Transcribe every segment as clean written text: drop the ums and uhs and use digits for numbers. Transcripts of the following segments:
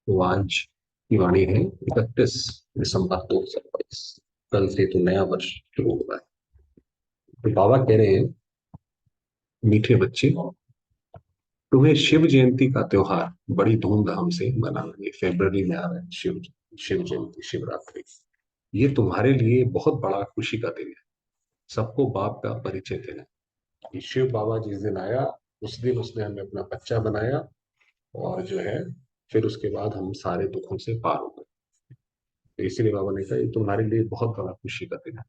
तो आज की वाणी है 31 दिसंबर 2022। कल से तो नया वर्ष शुरू हो रहा है। तो बाबा कह रहे हैं, मीठे बच्चे, तुम्हें शिव जयंती का त्योहार बड़ी धूमधाम से मनाना है। फरवरी में आ रहा है शिव शिव जयंती, शिवरात्रि। ये तुम्हारे लिए बहुत बड़ा खुशी का दिन है। सबको बाप का परिचय देना है कि शिव बाबा जिस दिन आया, उस दिन उसने हमें अपना बच्चा बनाया। और जो है, फिर उसके बाद हम सारे दुखों से पार हो गए। तो इसीलिए बाबा ने कहा, ये तुम्हारे लिए बहुत बड़ा खुशी का दिन है।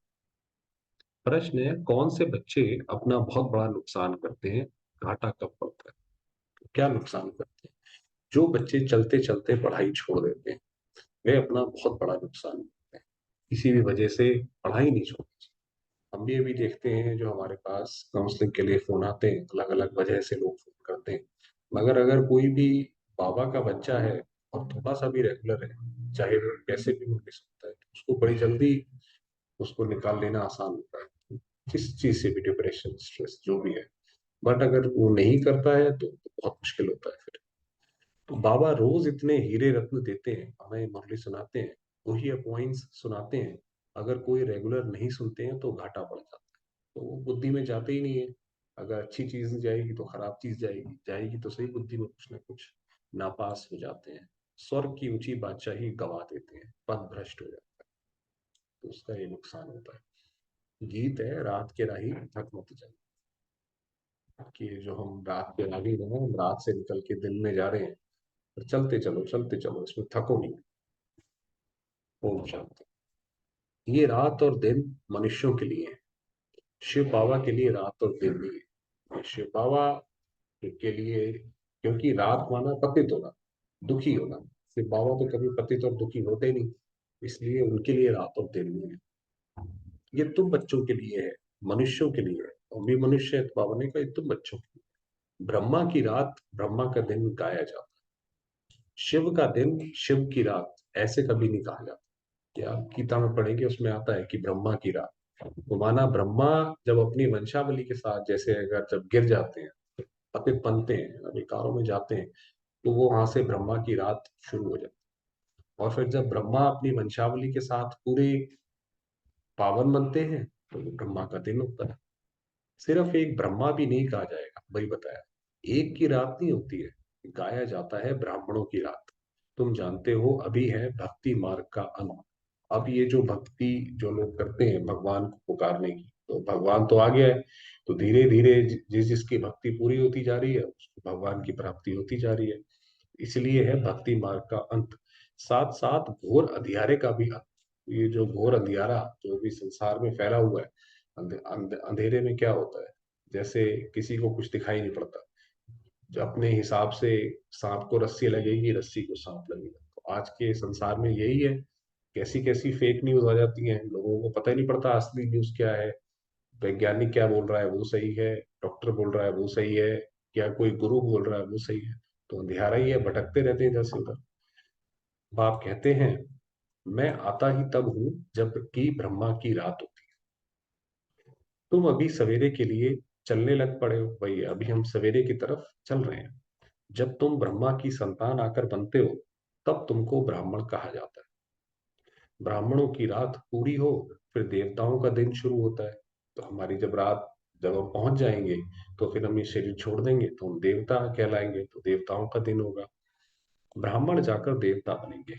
प्रश्न है, कौन से बच्चे अपना बहुत बड़ा नुकसान करते हैं? घाटा कब पड़ता है? क्या नुकसान करते हैं? जो बच्चे चलते चलते पढ़ाई छोड़ देते हैं, वे अपना बहुत बड़ा नुकसान करते हैं। किसी भी वजह से पढ़ाई नहीं छोड़ते। हम भी अभी देखते हैं, जो हमारे पास काउंसलिंग के लिए फोन आते हैं, अलग अलग वजह से लोग फोन करते हैं। मगर अगर कोई भी बाबा का बच्चा है और थोड़ा सा भी रेगुलर है, चाहे वो कैसे भी मुझे सकता है, तो उसको बड़ी जल्दी उसको निकाल लेना आसान होता है, किस चीज से भी, डिप्रेशन, स्ट्रेस, जो भी है। बट अगर वो नहीं करता है तो बहुत मुश्किल होता है फिर। तो बाबा रोज इतने हीरे रत्न देते हैं, हमें मुरली सुनाते हैं, वही अपॉइंट्स सुनाते हैं। अगर कोई रेगुलर नहीं सुनते हैं तो घाटा पड़ जाता है। तो वो बुद्धि में जाते ही नहीं है। अगर अच्छी चीज जाएगी तो खराब चीज जाएगी, जाएगी तो सही, बुद्धि में कुछ ना कुछ नापास हो जाते हैं। स्वर्ग की ऊंची बादशाही गवा देते हैं, पद भ्रष्ट हो जाता है। तो उसका ये नुकसान होता है। गीत है, रात के राही थक मत जाए, कि जो हम रात के राही हैं, हम रात से निकल के दिन में जा रहे हैं। पर चलते चलो, इसमें थको नहीं। ओम शांति। ये रात और दिन मनुष्यों के लिए है, शिव बाबा के लिए रात और दिन नहीं है। शिव बाबा के लिए, क्योंकि रात माना पतित होना, दुखी होना। शिव बाबा तो कभी पतित और दुखी होते नहीं, इसलिए उनके लिए रात और दिन नहीं है। ये तुम बच्चों के लिए है, मनुष्यों के लिए है। और भी मनुष्य है, तो बाबा ने कहा, ये तुम बच्चों के लिए। ब्रह्मा की रात ब्रह्मा का दिन गाया जाता है। शिव का दिन शिव की रात ऐसे कभी नहीं कहा जाता। कि आप गीता में पढ़ेंगे, उसमें आता है कि ब्रह्मा की रात। तो माना ब्रह्मा जब अपनी वंशावली के साथ, जैसे अगर जब गिर जाते हैं, पतित बनते हैं, विकारों में जाते हैं, तो वो वहां से ब्रह्मा की रात शुरू हो जाती है। और फिर जब ब्रह्मा अपनी वंशावली के साथ पूरे पावन बनते हैं, तो वो ब्रह्मा का दिन होता है। सिर्फ एक ब्रह्मा भी नहीं कहा जाएगा, वही बताया। एक की रात नहीं होती है, गाया जाता है ब्राह्मणों की रात। तुम जानते हो, अभी है भक्ति मार्ग का अंत। अब ये जो भक्ति जो लोग करते हैं भगवान को पुकारने की, तो भगवान तो आ गया है। तो धीरे धीरे जिस जिसकी भक्ति पूरी होती जा रही है, उसको भगवान की प्राप्ति होती जा रही है। इसलिए है भक्ति मार्ग का अंत। साथ साथ घोर अंधियारे का भी अंत। ये जो घोर अंधियारा जो भी संसार में फैला हुआ है, अंधेरे में क्या होता है? जैसे किसी को कुछ दिखाई नहीं पड़ता, जो अपने हिसाब से सांप को रस्सी लगेगी, रस्सी को सांप लगेगा। तो आज के संसार में यही है। कैसी कैसी फेक न्यूज आ जाती हैं, लोगों को पता ही नहीं पड़ता असली न्यूज क्या है। वैज्ञानिक क्या बोल रहा है वो सही है, डॉक्टर बोल रहा है वो सही है, क्या कोई गुरु बोल रहा है वो सही है। तो अंधियारा ही है, भटकते रहते हैं इधर से उधर। बाप कहते हैं, मैं आता ही तब हूं जब कि ब्रह्मा की रात होती है। तुम अभी सवेरे के लिए चलने लग पड़े हो, वही अभी हम सवेरे की तरफ चल रहे हैं। जब तुम ब्रह्मा की संतान आकर बनते हो, तब तुमको ब्राह्मण कहा जाता है। ब्राह्मणों की रात पूरी हो, फिर देवताओं का दिन शुरू होता है। तो हमारी जब रात, जब हम पहुंच जाएंगे, तो फिर हम ये शरीर छोड़ देंगे, तो हम देवता कहलाएंगे, तो देवताओं का दिन होगा। ब्राह्मण जाकर देवता बनेंगे।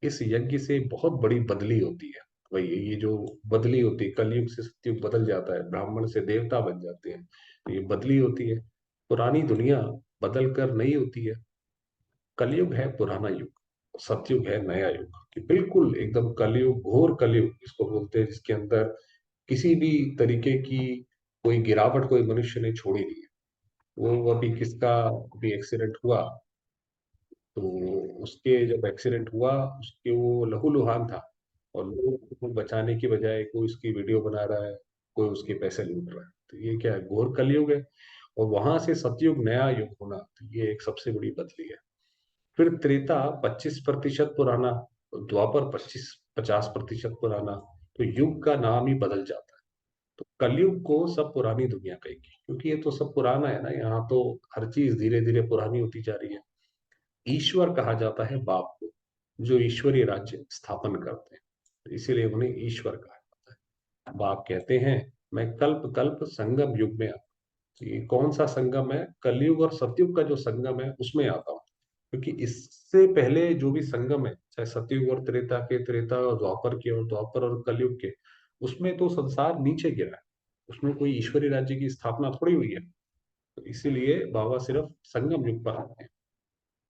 इस यज्ञ से बहुत बड़ी बदली होती है। वही ये जो बदली होती है, कलयुग से सतयुग बदल जाता है, ब्राह्मण से देवता बन जाते हैं। तो ये बदली होती है। पुरानी दुनिया बदल कर नई होती है। कलयुग है पुराना युग, सतयुग है नया युग। कि बिल्कुल एकदम कलयुग, घोर कलयुग इसको बोलते हैं, जिसके अंदर किसी भी तरीके की कोई गिरावट कोई मनुष्य ने छोड़ी नहीं है। वो अभी किसका भी एक्सीडेंट हुआ, तो उसके जब एक्सीडेंट हुआ, उसके वो लहूलुहान था। और लोग उसको बचाने की बजाय कोई उसकी वीडियो बना रहा है, कोई उसके पैसे लूट रहा है। तो ये क्या है? घोर कलयुग है। और वहां से सतयुग नया युग होना, तो ये एक सबसे बड़ी बदली है। फिर त्रेता 25% पुराना, द्वापर 50% पुराना। तो युग का नाम ही बदल जाता है। तो कलयुग को सब पुरानी दुनिया कहेगी, क्योंकि ये तो सब पुराना है ना। यहाँ तो हर चीज धीरे धीरे पुरानी होती जा रही है। ईश्वर कहा जाता है बाप को, जो ईश्वरीय राज्य स्थापन करते हैं, तो इसीलिए उन्हें ईश्वर कहा जाता है। बाप कहते हैं, मैं कल्प कल्प संगम युग में आता हूं। ये कौन सा संगम है? कलयुग और सतयुग का जो संगम है उसमें आता हूँ। क्योंकि इससे पहले जो भी संगम है, चाहे सतयुग और त्रेता के, त्रेता और द्वापर के, और द्वापर और कलयुग के, उसमें तो संसार नीचे गिरा है। उसमें कोई ईश्वरीय राज्य की स्थापना थोड़ी हुई है। तो इसीलिए बाबा सिर्फ संगम युग पर आते हैं।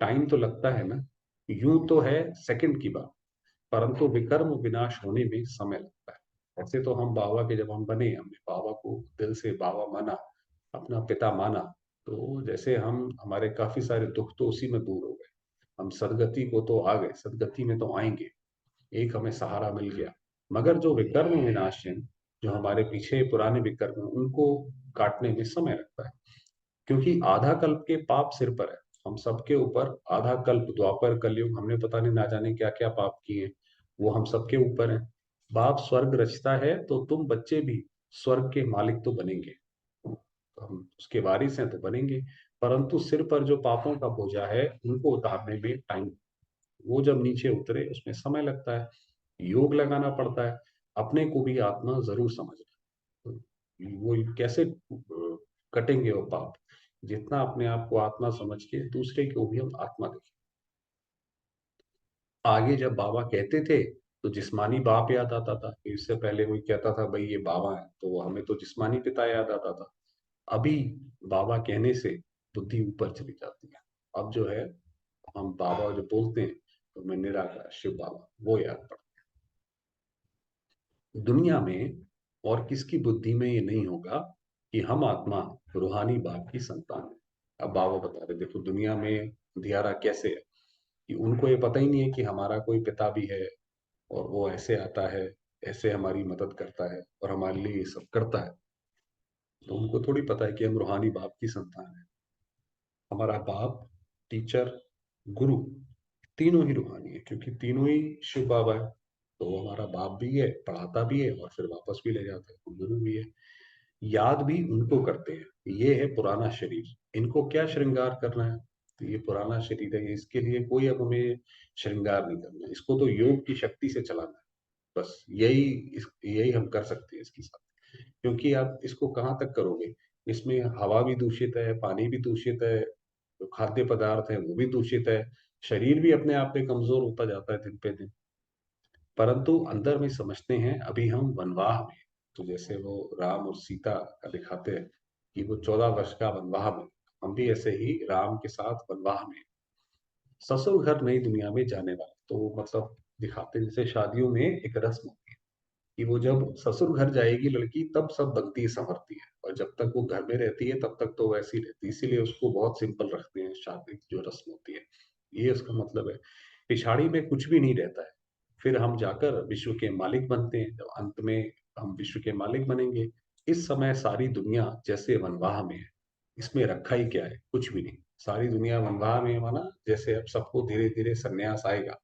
टाइम तो लगता है ना, यूं तो है सेकंड की बात, परंतु विकर्म विनाश होने में समय लगता है। ऐसे तो हम बाबा के, जब हम बने, हमने बाबा को दिल से बाबा माना, अपना पिता माना, तो जैसे हम, हमारे काफी सारे दुख तो उसी में दूर हो गए। हम सदगति को तो आ गए, सदगति में तो आएंगे, एक हमें सहारा मिल गया। मगर जो विकर्म विनाश है, जो हमारे पीछे पुराने विकर्म हैं, उनको काटने में समय लगता है। क्योंकि आधा कल्प के पाप सिर पर है, हम सबके ऊपर आधा कल्प, द्वापर कलयुग, हमने पता नहीं ना जाने क्या क्या पाप किए, वो हम सबके ऊपर है। बाप स्वर्ग रचता है तो तुम बच्चे भी स्वर्ग के मालिक तो बनेंगे, तो हम उसके वारिस हैं तो बनेंगे। परंतु सिर पर जो पापों का बोझा है, उनको उतारने में टाइम, वो जब नीचे उतरे उसमें समय लगता है, योग लगाना पड़ता है। अपने को भी आत्मा जरूर समझना, तो वो कैसे कटेंगे वो पाप? जितना अपने आप को आत्मा समझ के दूसरे को भी हम आत्मा देखें। आगे जब बाबा कहते थे तो जिस्मानी बाप याद आता था, इससे पहले कोई कहता था भाई ये बाबा है, तो हमें तो जिस्मानी पिता याद आता था। अभी बाबा कहने से बुद्धि ऊपर चली जाती है। अब जो है, हम बाबा जो बोलते हैं तो मैं निराकार शिव बाबा वो याद पड़ता है। दुनिया में और किसकी बुद्धि में ये नहीं होगा कि हम आत्मा रूहानी बाप की संतान है। अब बाबा बता रहे, देखो दुनिया में अंधियारा कैसे है, कि उनको ये पता ही नहीं है कि हमारा कोई पिता भी है, और वो ऐसे आता है, ऐसे हमारी मदद करता है और हमारे लिए ये सब करता है। तो उनको थोड़ी पता है कि हम रूहानी बाप की संतान है। हमारा बाप, टीचर, गुरु, तीनों ही रूहानी है, क्योंकि तीनों ही शिव बाबा है। तो वो हमारा बाप भी है, पढ़ाता भी है और फिर वापस भी ले जाता है, वो गुरु भी है। याद भी उनको करते हैं। ये है पुराना शरीर, इनको क्या श्रृंगार करना है? तो ये पुराना शरीर है, इसके लिए कोई अब हमें श्रृंगार नहीं करना है, इसको तो योग की शक्ति से चलाना है। बस यही, यही हम कर सकते हैं इसके साथ। क्योंकि आप इसको कहाँ तक करोगे? इसमें हवा भी दूषित है, पानी भी दूषित है, जो खाद्य पदार्थ है वो भी दूषित है, शरीर भी अपने आप में कमजोर होता जाता है दिन पे दिन। परंतु अंदर में समझते हैं अभी हम वनवाह में हैं। तो जैसे वो राम और सीता का दिखाते हैं कि वो 14 वर्ष का वनवाह में, हम भी ऐसे ही राम के साथ वनवाह में हैं। ससुर घर नई दुनिया में जाने वाले, तो मतलब दिखाते हैं जैसे शादियों में एक रस्म होती है कि वो जब ससुर घर जाएगी लड़की, तब सब बनती संवरती है, और जब तक वो घर में रहती है तब तक तो वैसी रहती है। इसीलिए उसको बहुत सिंपल रखते हैं, शादी की जो रस्म होती है, ये उसका मतलब है। पिछाड़ी में कुछ भी नहीं रहता है। फिर हम जाकर विश्व के मालिक बनते हैं, जब अंत में हम विश्व के मालिक बनेंगे। इस समय सारी दुनिया जैसे वनवाह में है, इसमें रखा ही क्या है? कुछ भी नहीं। सारी दुनिया वनवाह में है, माना जैसे अब सबको धीरे धीरे संन्यास आएगा,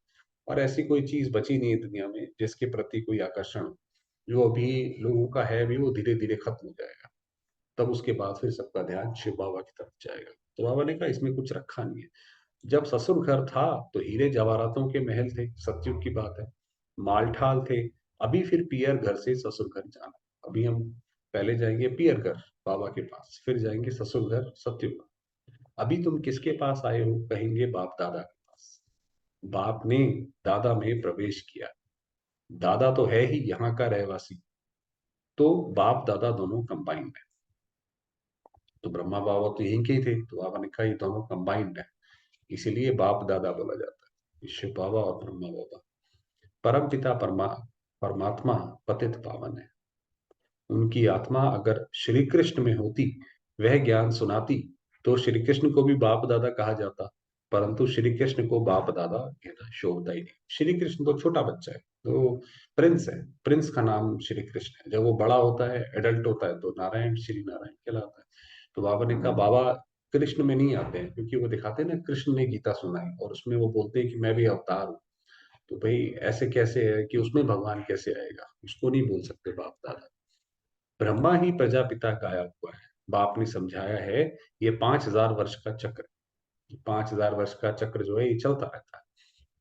और ऐसी कोई चीज बची नहीं है दुनिया में जिसके प्रति कोई आकर्षण हो। जो अभी लोगों का है भी, वो धीरे धीरे खत्म हो जाएगा। तब उसके बाद फिर सबका ध्यान शिव बाबा की तरफ जाएगा। तो बाबा ने कहा इसमें कुछ रखा नहीं है। जब ससुर घर था तो हीरे जवाहरातों के महल थे, सतयुग की बात है, मालठाल थे। अभी फिर पियर घर से ससुर घर जाना। अभी हम पहले जाएंगे पियर घर बाबा के पास, फिर जाएंगे ससुर घर सतयुग। अभी तुम किसके पास आए हो? कहेंगे बाप दादा के पास। बाप ने दादा में प्रवेश किया। दादा तो है ही यहाँ का रहवासी, तो बाप दादा दोनों कंबाइंड है। तो ब्रह्मा बाबा तो यहीं के ही थे, तो बाबा ने कहा ये दोनों कंबाइंड है, इसीलिए बाप दादा बोला जाता है, शिव बाबा और ब्रह्मा बाबा। परम पिता परमात्मा पतित पावन है। उनकी आत्मा अगर श्री कृष्ण में होती, वह ज्ञान सुनाती, तो श्री कृष्ण को भी बाप दादा कहा जाता। परंतु श्री कृष्ण को बाप दादा कहना शोभता ही नहीं। श्री कृष्ण तो छोटा बच्चा है, तो प्रिंस है, प्रिंस का नाम श्री कृष्ण है। जब वो बड़ा होता है, एडल्ट होता है, तो नारायण, श्री नारायण कहलाता है। तो बाबा ने कहा बाबा कृष्ण में नहीं आते हैं, क्योंकि वो दिखाते हैं ना, कृष्ण ने गीता सुनाई और उसमें वो बोलते हैं कि मैं भी अवतार हूँ। तो भाई ऐसे कैसे है कि उसमें भगवान कैसे आएगा? उसको नहीं बोल सकते बाप दादा। ब्रह्मा ही प्रजापिता गाया हुआ है। बाप ने समझाया है, ये 5,000 वर्ष का चक्र है। 5,000 वर्ष का चक्र जो है ये चलता रहता है।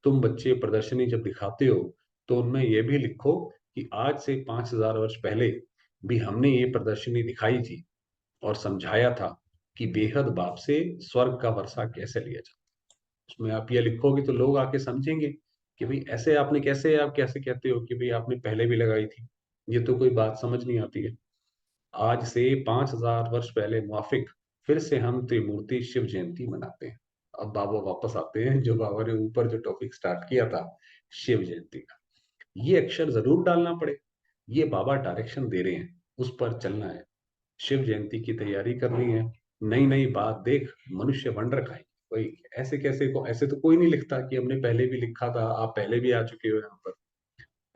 तुम बच्चे प्रदर्शनी जब दिखाते हो तो उनमें यह भी लिखो कि आज से 5,000 वर्ष पहले भी हमने ये प्रदर्शनी दिखाई थी और समझाया था कि बेहद बाप से स्वर्ग का वर्षा कैसे लिया जाए। उसमें आप ये लिखोगे तो लोग आके समझेंगे कि भाई ऐसे आपने कैसे, आप कैसे कहते हो कि भाई आपने पहले भी लगाई थी। ये तो कोई बात समझ नहीं आती है। आज से 5,000 वर्ष पहले मुआफिक फिर से हम त्रिमूर्ति शिव जयंती मनाते हैं। अब बाबा वापस आते हैं, जो बाबा ने ऊपर जो टॉपिक स्टार्ट किया था शिव जयंती का, ये अक्षर जरूर डालना पड़े। ये बाबा डायरेक्शन दे रहे हैं, उस पर चलना है। शिव जयंती की तैयारी करनी है। नई नई बात देख मनुष्य बन रखा है। कोई ऐसे कैसे को, ऐसे तो कोई नहीं लिखता कि हमने पहले भी लिखा था, आप पहले भी आ चुके हो यहाँ पर।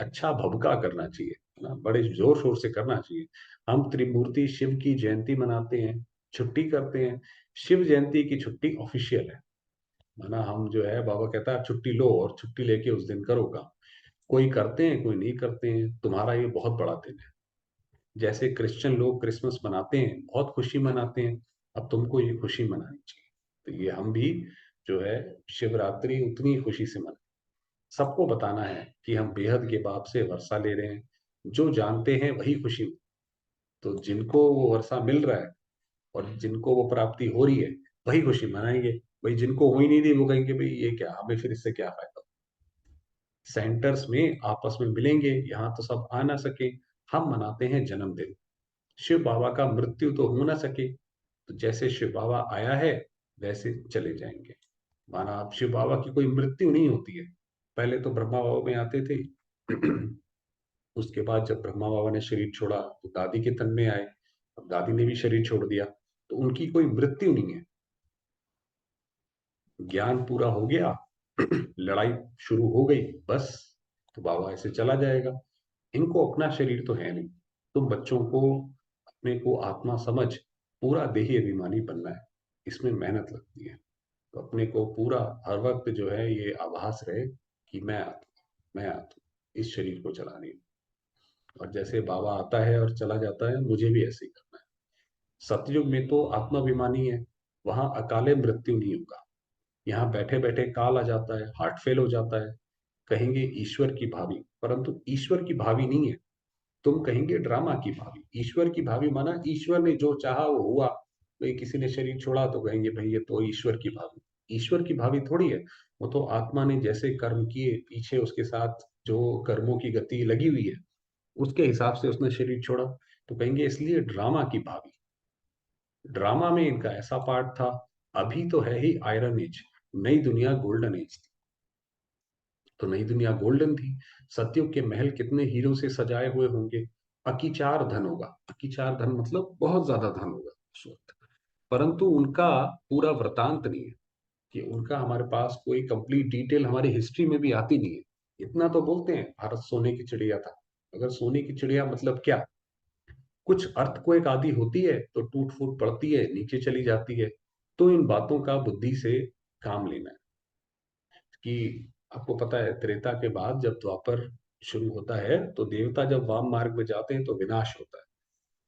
अच्छा भबका करना चाहिए, है ना, बड़े जोर शोर से करना चाहिए। हम त्रिमूर्ति शिव की जयंती मनाते हैं, छुट्टी करते हैं। शिव जयंती की छुट्टी ऑफिशियल है ना। हम जो है, बाबा कहता है छुट्टी लो और छुट्टी लेके उस दिन करो काम। कोई करते हैं, कोई नहीं करते हैं, तुम्हारा ये बहुत बड़ा दिन है। जैसे क्रिश्चियन लोग क्रिसमस मनाते हैं, बहुत खुशी मनाते हैं, अब तुमको ये खुशी मनानी चाहिए। तो ये हम भी जो है शिवरात्रि उतनी खुशी से मनाएं। सबको बताना है कि हम बेहद के बाप से वर्षा ले रहे हैं। जो जानते हैं वही खुशी। तो जिनको वो वर्षा मिल रहा है और जिनको वो प्राप्ति हो रही है, वही खुशी मनाएंगे। भाई जिनको हो ही नहीं रही वो कहेंगे भाई ये क्या, हमें फिर इससे क्या फायदा। सेंटर्स में आपस में मिलेंगे, यहाँ तो सब आ ना सके, हम मनाते हैं जन्मदिन। शिव बाबा का मृत्यु तो हो ना सके, तो जैसे शिव बाबा आया है वैसे चले जाएंगे। माना अब शिव बाबा की कोई मृत्यु नहीं होती है। पहले तो ब्रह्मा बाबा में आते थे। उसके बाद जब ब्रह्मा बाबा ने शरीर छोड़ा तो दादी के तन में आए। अब दादी ने भी शरीर छोड़ दिया, तो उनकी कोई मृत्यु नहीं है। ज्ञान पूरा हो गया, लड़ाई शुरू हो गई, बस। तो बाबा ऐसे चला जाएगा। इनको अपना शरीर तो है नहीं। तुम बच्चों को अपने को आत्मा समझ पूरा देही अभिमानी बनना है। इसमें मेहनत लगती है। तो अपने को पूरा हर वक्त जो है ये आभास रहे कि मैं आत्मा, मैं आत्मा, इस शरीर को चलानी। और जैसे बाबा आता है और चला जाता है, मुझे भी ऐसे ही करना है। सतयुग में तो आत्माभिमानी है, वहां अकाले मृत्यु नहीं होगा। यहाँ बैठे बैठे काल आ जाता है, हार्ट फेल हो जाता है, कहेंगे ईश्वर की भावी, परंतु ईश्वर की भावी नहीं है। तुम कहेंगे ड्रामा की भावी। ईश्वर की भावी माना ईश्वर ने जो चाहा वो हुआ। भाई किसी ने शरीर छोड़ा तो कहेंगे भाई ये तो ईश्वर की भावी। ईश्वर की भावी थोड़ी है। वो तो आत्मा ने जैसे कर्म किए, पीछे उसके साथ जो कर्मों की गति लगी हुई है, उसके हिसाब से उसने शरीर छोड़ा। तो कहेंगे इसलिए ड्रामा की भावी। ड्रामा में इनका ऐसा पार्ट था। अभी तो है ही आयरन एज, नई दुनिया गोल्डन एज थी। तो नई दुनिया गोल्डन थी। सतयुग के महल कितने हीरो से सजाए हुए होंगे। अकीचार धन होगा। अकीचार धन मतलब बहुत ज्यादा धन होगा उस वक्त। परंतु उनका पूरा वृतांत नहीं है, कि उनका हमारे पास कोई कंप्लीट डिटेल हमारी हिस्ट्री में भी आती नहीं है। इतना तो बोलते हैं भारत सोने की चिड़िया था। अगर सोने की चिड़िया मतलब क्या, कुछ अर्थ को एक आदि होती है तो टूट फूट पड़ती है, नीचे चली जाती है। तो इन बातों का बुद्धि से काम लेना है। कि आपको पता है त्रेता के बाद जब द्वापर शुरू होता है तो देवता जब वाम मार्ग में जाते हैं तो विनाश होता है।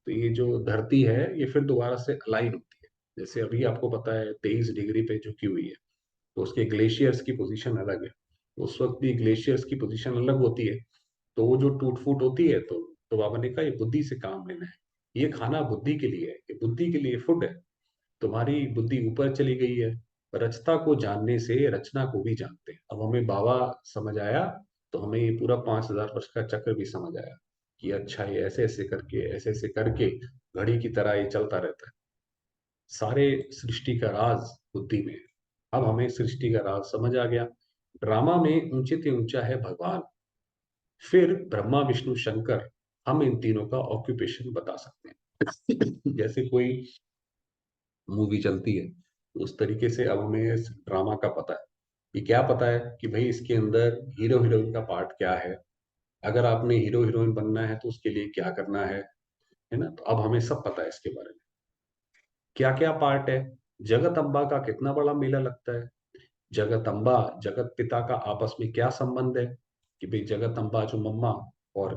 तो ये जो धरती है ये फिर दोबारा से अलाइन होती है। जैसे अभी आपको पता है 23 डिग्री पे झुकी हुई है, तो उसके ग्लेशियर्स की पोजीशन अलग है। उस वक्त भी ग्लेशियर्स की पोजीशन अलग होती है। तो वो जो टूट फूट होती है, तो बाबा ने कहा ये बुद्धि से काम लेना है। ये खाना बुद्धि के लिए है, ये बुद्धि के लिए फूड है। तुम्हारी बुद्धि ऊपर चली गई है। रचता को जानने से रचना को भी जानते हैं। अब हमें बाबा समझ आया, तो हमें ये पूरा 5,000 वर्ष का चक्र भी समझ आया कि अच्छा ये ऐसे ऐसे करके, ऐसे ऐसे करके घड़ी की तरह ये चलता रहता है। सारे सृष्टि का राज बुद्धि में है। अब हमें सृष्टि का राज समझ आ गया। ड्रामा में ऊंचे से ऊंचा है भगवान, फिर ब्रह्मा विष्णु शंकर। हम इन तीनों का ऑक्यूपेशन बता सकते हैं। जैसे कोई मूवी चलती है, तो उस तरीके से अब हमें इस ड्रामा का पता है। ये क्या पता है कि भाई इसके अंदर हीरो हीरोइन का पार्ट क्या है। अगर आपने हीरो हीरोइन बनना है तो उसके लिए क्या करना है ना। तो अब हमें सब पता है इसके बारे में, क्या क्या पार्ट है। जगत अम्बा का कितना बड़ा मेला लगता है। जगत अम्बा जगत पिता का आपस में क्या संबंध है, कि भाई जगत अम्बा जो मम्मा और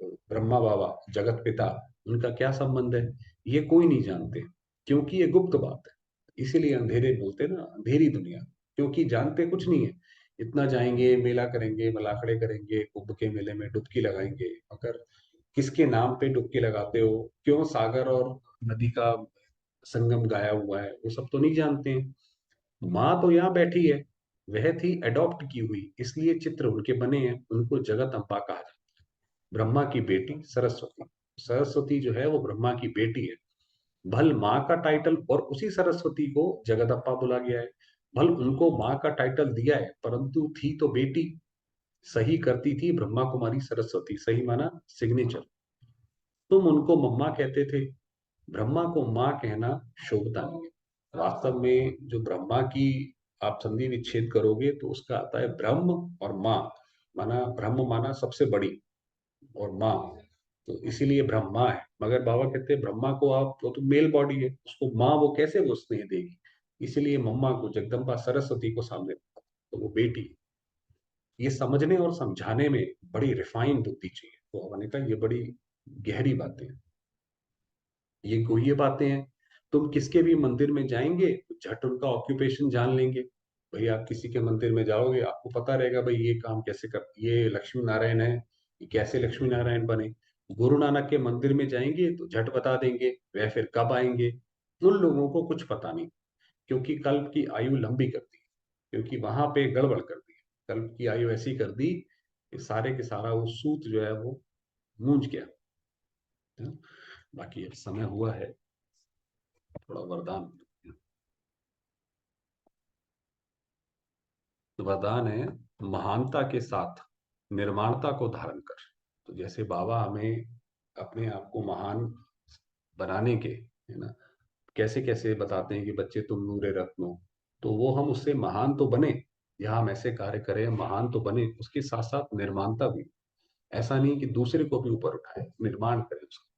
ब्रह्मा बाबा जगत पिता, उनका क्या संबंध है। ये कोई नहीं जानते, क्योंकि ये गुप्त बात है। इसीलिए अंधेरे बोलते ना, अंधेरी दुनिया, क्योंकि जानते कुछ नहीं है। इतना जाएंगे, मेला करेंगे, मलाखड़े करेंगे, कुंभ के मेले में डुबकी लगाएंगे, मगर किसके नाम पे डुबकी लगाते हो, क्यों सागर और नदी का संगम गाया हुआ है, वो सब तो नहीं जानते हैं। माँ तो यहाँ बैठी है, वह थी अडॉप्ट की हुई, इसलिए चित्र उनके बने हैं, उनको जगत अम्बा कहा जाता है। ब्रह्मा की बेटी सरस्वती, सरस्वती जो है वो ब्रह्मा की बेटी है। भल माँ का टाइटल, और उसी सरस्वती को जगदम्बा बोला गया है। भल उनको माँ का टाइटल दिया है, परंतु थी तो बेटी। सही करती थी ब्रह्मा कुमारी सरस्वती, सही माना सिग्नेचर। तुम उनको मम्मा कहते थे, ब्रह्मा को माँ कहना शोभता नहीं है। वास्तव में जो ब्रह्मा की आप संधि विच्छेद करोगे तो उसका आता है ब्रह्म और माँ। माना ब्रह्म माना सबसे बड़ी, और माँ, तो इसीलिए ब्रह्मा है। मगर बाबा कहते हैं ब्रह्मा को आप, वो तो मेल बॉडी है, उसको माँ वो कैसे वो स्नेह देगी। इसीलिए मम्मा को जगदम्बा सरस्वती को सामने रखा, तो वो बेटी। ये समझने और समझाने में बड़ी रिफाइन बुद्धि चाहिए, तो बाबा ने कहा ये बड़ी गहरी बातें हैं, ये गुह्य बातें हैं। तुम किसके भी मंदिर में जाएंगे तो झट उनका ऑक्यूपेशन जान लेंगे। भाई आप किसी के मंदिर में जाओगे, आपको पता रहेगा भाई ये काम कैसे कर, ये लक्ष्मी नारायण है, ये कैसे लक्ष्मी नारायण बने। गुरु नानक के मंदिर में जाएंगे तो झट बता देंगे वह फिर कब आएंगे। उन लोगों को कुछ पता नहीं, क्योंकि कल्प की आयु लंबी कर दी, क्योंकि वहां पे गड़बड़ कर दी। कल्प की आयु ऐसी कर दी कि सारे के सारा वो सूत जो है वो गूंज गया। है ना? बाकी अब समय हुआ है, थोड़ा वरदान। तो वरदान है, महानता के साथ निर्माणता को धारण कर। तो जैसे बाबा हमें अपने आप को महान बनाने के, है ना, कैसे कैसे बताते हैं कि बच्चे तुम नूरे रत्नो, तो वो हम उससे महान तो बने, या हम ऐसे कार्य करें महान तो बने, उसके साथ साथ निर्माणता भी। ऐसा नहीं कि दूसरे को भी ऊपर उठाए, निर्माण करें उसका।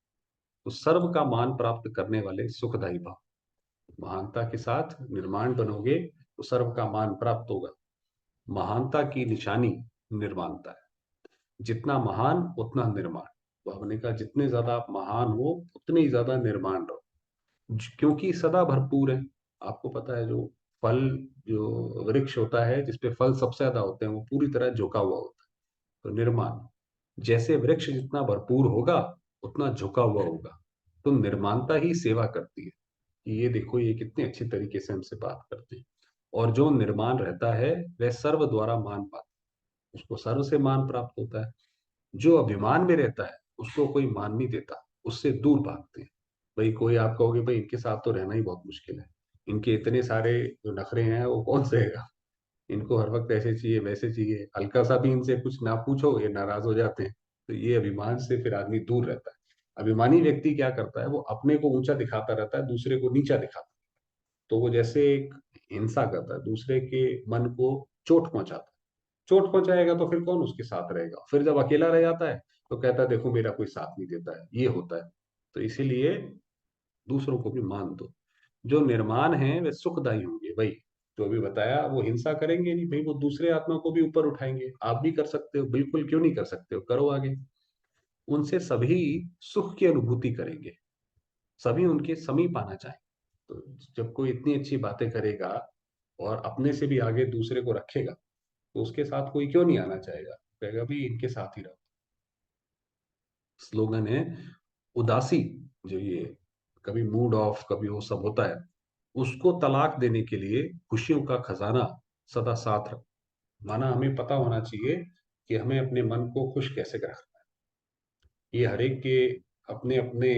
तो सर्व का मान प्राप्त करने वाले सुखदायी भाव, महानता के साथ निर्माण बनोगे तो सर्व का मान प्राप्त होगा। महानता की निशानी निर्माणता है। जितना महान उतना निर्माण। तो हमने कहा जितने ज्यादा आप महान हो उतने ही ज्यादा निर्माण रहो, क्योंकि सदा भरपूर है। आपको पता है जो फल, जो वृक्ष होता है जिसपे फल सबसे ज्यादा होते हैं, वो पूरी तरह झुका हुआ होता है। तो निर्माण, जैसे वृक्ष जितना भरपूर होगा उतना झुका हुआ होगा। तो निर्माणता ही सेवा करती है कि ये देखो ये कितने अच्छे तरीके से हमसे बात करते हैं। और जो निर्माण रहता है वह सर्व द्वारा मान पाता है, उसको सर्व से मान प्राप्त होता है। जो अभिमान में रहता है उसको कोई मान नहीं देता, उससे दूर भागते हैं। भाई कोई आप कहोगे भाई इनके साथ तो रहना ही बहुत मुश्किल है, इनके इतने सारे जो नखरे हैं वो कौन सहेगा, इनको हर वक्त ऐसे चाहिए वैसे चाहिए, हल्का सा भी इनसे कुछ ना पूछो ये नाराज हो जाते हैं। तो ये अभिमान से फिर आदमी दूर रहता है। अभिमानी व्यक्ति क्या करता है, वो अपने को ऊंचा दिखाता रहता है, दूसरे को नीचा दिखाता है। तो वो जैसे एक हिंसा करता है, दूसरे के मन को चोट पहुंचाता है। चोट पहुंचाएगा तो फिर कौन उसके साथ रहेगा, फिर जब अकेला रह जाता है तो कहता है देखो मेरा कोई साथ नहीं देता है, ये होता है। तो इसीलिए दूसरों को भी मान दो। जो निर्माण है वे सुखदायी होंगे भाई। जो अभी बताया वो हिंसा करेंगे नहीं भाई, वो दूसरे आत्मा को भी ऊपर उठाएंगे। आप भी कर सकते हो, बिल्कुल क्यों नहीं कर सकते हो, करो आगे। उनसे सभी सुख की अनुभूति करेंगे, सभी उनके समीप आना चाहेंगे। तो जब कोई इतनी अच्छी बातें करेगा और अपने से भी आगे दूसरे को रखेगा, तो उसके साथ कोई क्यों नहीं आना चाहेगा, कहेगा भी इनके साथ ही रहो। स्लोगन है, उदासी, जो ये कभी मूड ऑफ कभी वो सब होता है, उसको तलाक देने के लिए खुशियों का खजाना सदा साथ रखो। माना हमें पता होना चाहिए कि हमें अपने मन को खुश कैसे रखना है। ये हर एक के अपने अपने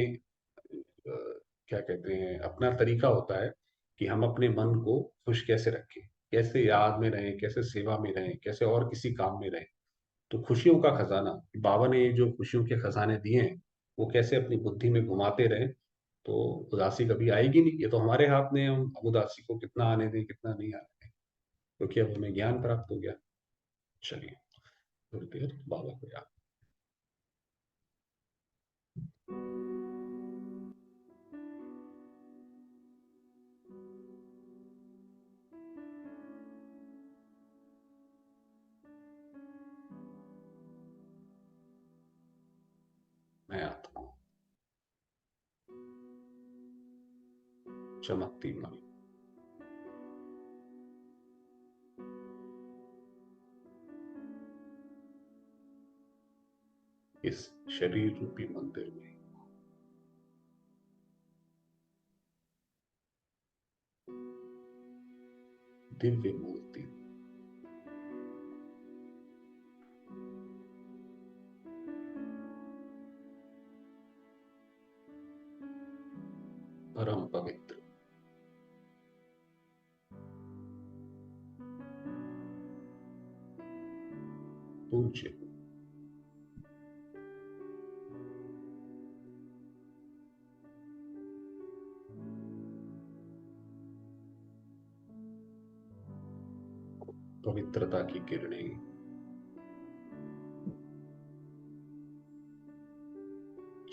क्या कहते हैं, अपना तरीका होता है कि हम अपने मन को खुश कैसे रखें, कैसे याद में रहें, कैसे सेवा में रहें, कैसे और किसी काम में रहें। तो खुशियों का खजाना, बाबा ने ये जो खुशियों के खजाने दिए हैं, वो कैसे अपनी बुद्धि में घुमाते रहे, तो उदासी कभी आएगी नहीं। ये तो हमारे हाथ में है, हम अब उदासी को कितना आने दें कितना नहीं आने दें, क्योंकि अब हमें ज्ञान प्राप्त हो गया। चलिए थोड़ी देर बाबा को याद। मैं आता हूँ। चमकती मणि। इस शरीर रूपी मंदिर में दिव्य मूर्ति परम पवित्र पूज्य पवित्रता की किरणें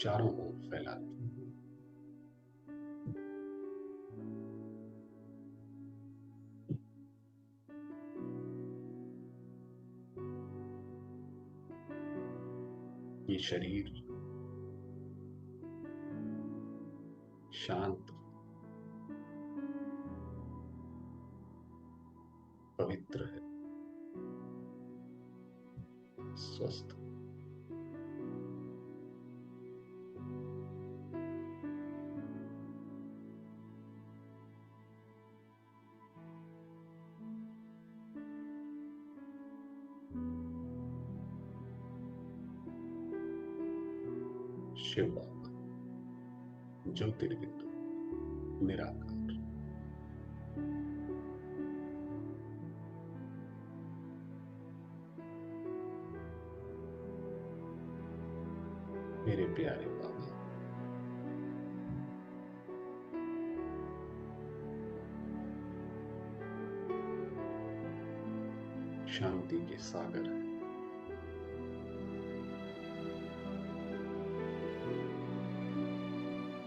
चारों ओर फैलाती हैं। ये शरीर शांत, पवित्र है, स्वस्थ। शिव बाबा ज्योतिर्बिंदु निराकार, मेरे प्यारे बाबा, शांति के सागर है,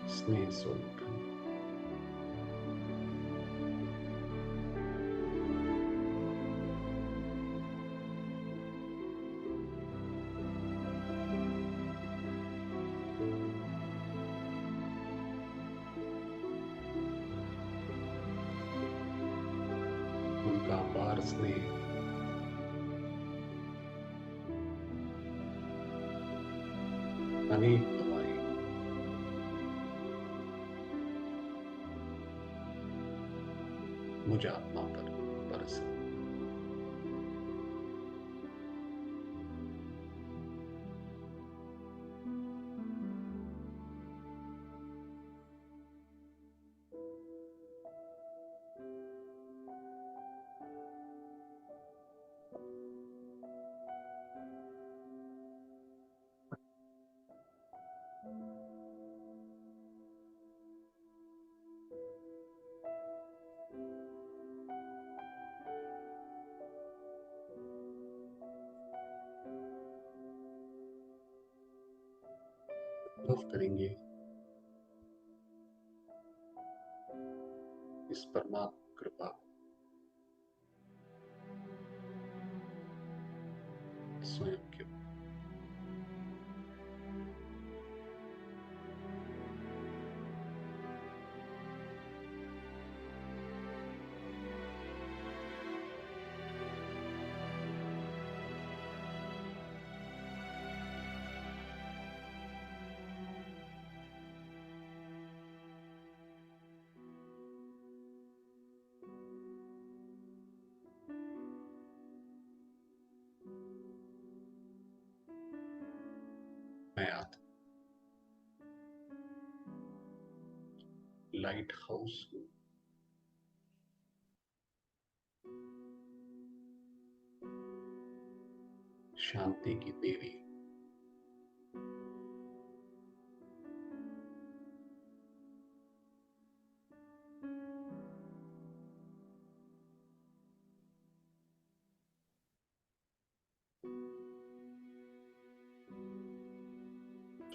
स्नेह स्वरूप है। उनका अपार स्नेह अनेक दुआएं मुझ आत्मा पर बरसे। अनुभव करेंगे इस परमात्मा कृपा स्वयं के। मैं आत्मा लाइट हाउस हूं, शांति की देवी।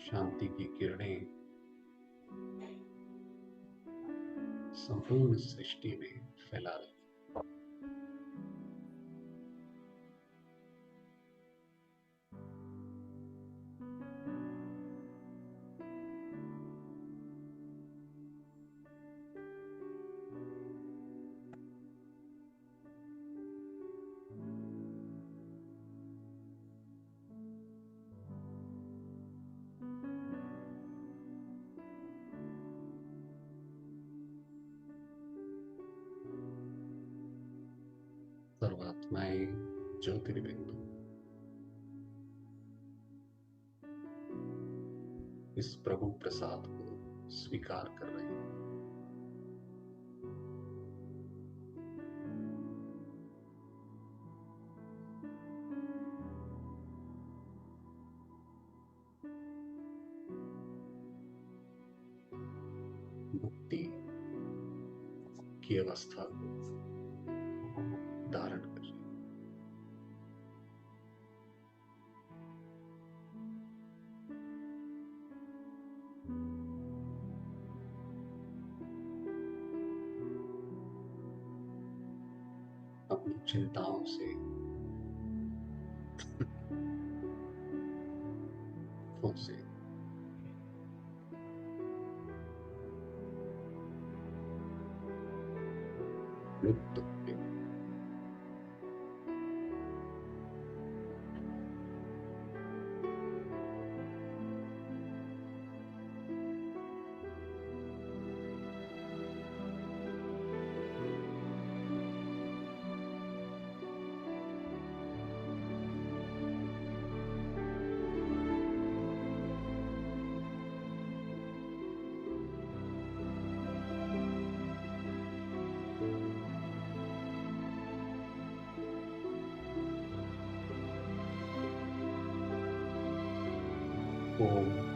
शांति की किरणें संपूर्ण सृष्टि में फैला रही। सर्वात्माएं ज्योतिर्बिंदु इस प्रभु प्रसाद को स्वीकार कर रहे हैं। मुक्ति की अवस्था को धारण कर रहे हैं। अपनी चिंताओं से, दुखों से मुक्त होके ओम